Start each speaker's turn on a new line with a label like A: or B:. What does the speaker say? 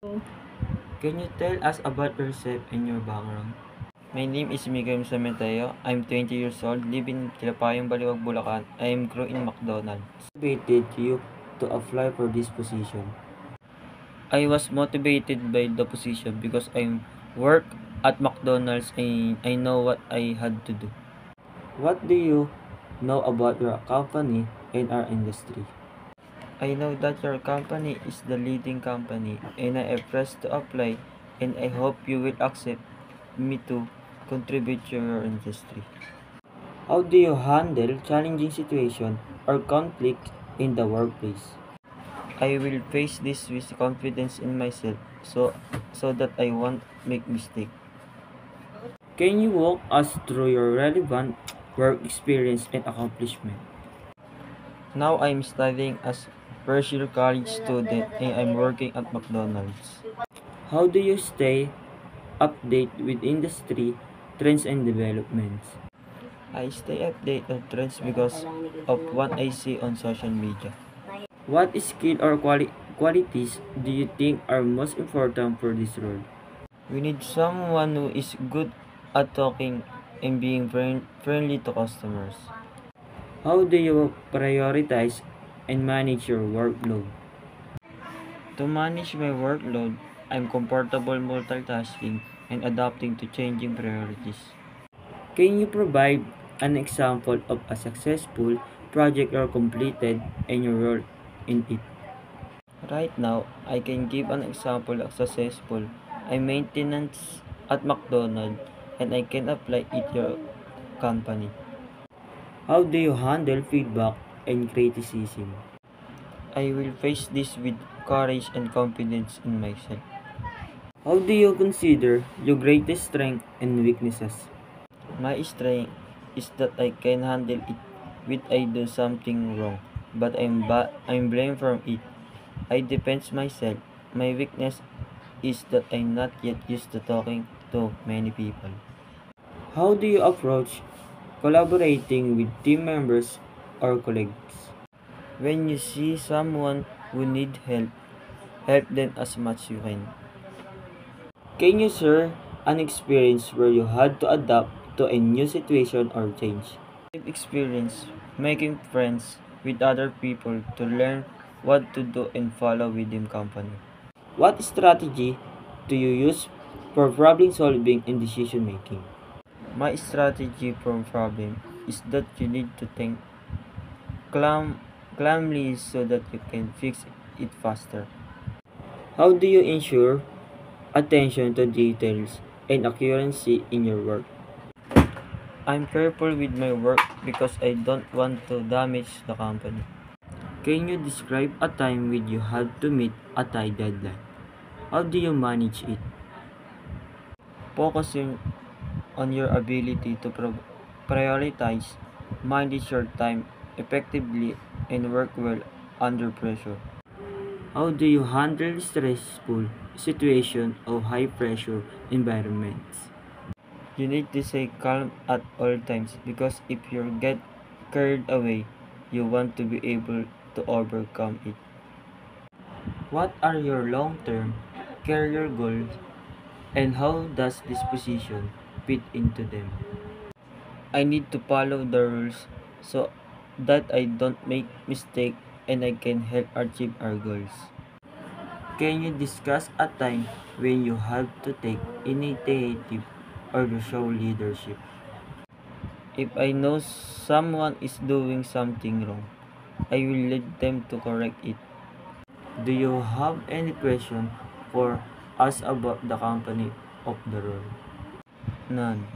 A: Can you tell us about yourself and your background? My name is Miguel Sameteo. I'm 20 years old, living in Kilapayong, Baliwag, Bulacan. I am crew in McDonald's. Motivated you to apply for this position? I was motivated by the position because I work at McDonald's and I know what I had to do. What do you know about your company and our industry? I know that your company is the leading company and I am pressed to apply and I hope you will accept me to contribute to your industry. How do you handle challenging situations or conflict in the workplace? I will face this with confidence in myself so that I won't make mistake. Can you walk us through your relevant work experience and accomplishment? Now I'm studying as first year college student and I'm working at McDonald's. How do you stay updated with industry trends and developments? I stay updated on trends because of what I see on social media. What skill or qualities do you think are most important for this role? We need someone who is good at talking and being friendly to customers. How do you prioritize and manage your workload? To manage my workload, I'm comfortable multitasking and adapting to changing priorities. Can you provide an example of a successful project you completed and your role in it? Right now, I can give an example of successful I maintenance at McDonald's and I can apply it your company. How do you handle feedback and criticism? I will face this with courage and confidence in myself. How do you consider your greatest strength and weaknesses? My strength is that I can handle it when I do something wrong, but I'm blamed from it. I defend myself. My weakness is that I'm not yet used to talking to many people. How do you approach collaborating with team members or colleagues? When you see someone who need help, help them as much you can. Can you share an experience where you had to adapt to a new situation or change? I've experienced making friends with other people to learn what to do and follow within company. What strategy do you use for problem solving and decision making? My strategy for problem is that you need to think calm, calmly so that you can fix it faster. How do you ensure attention to details and accuracy in your work? I'm careful with my work because I don't want to damage the company. Can you describe a time when you had to meet a tight deadline? How do you manage it? Focusing on your ability to prioritize, manage your time effectively, and work well under pressure. How do you handle stressful situations or high pressure environments? You need to stay calm at all times because if you get carried away, you want to be able to overcome it. What are your long-term career goals and how does this position fit into them? I need to follow the rules so that I don't make mistakes and I can help achieve our goals. Can you discuss a time when you had to take initiative or to show leadership? If I know someone is doing something wrong, I will lead them to correct it. Do you have any question for us about the company of the role? None.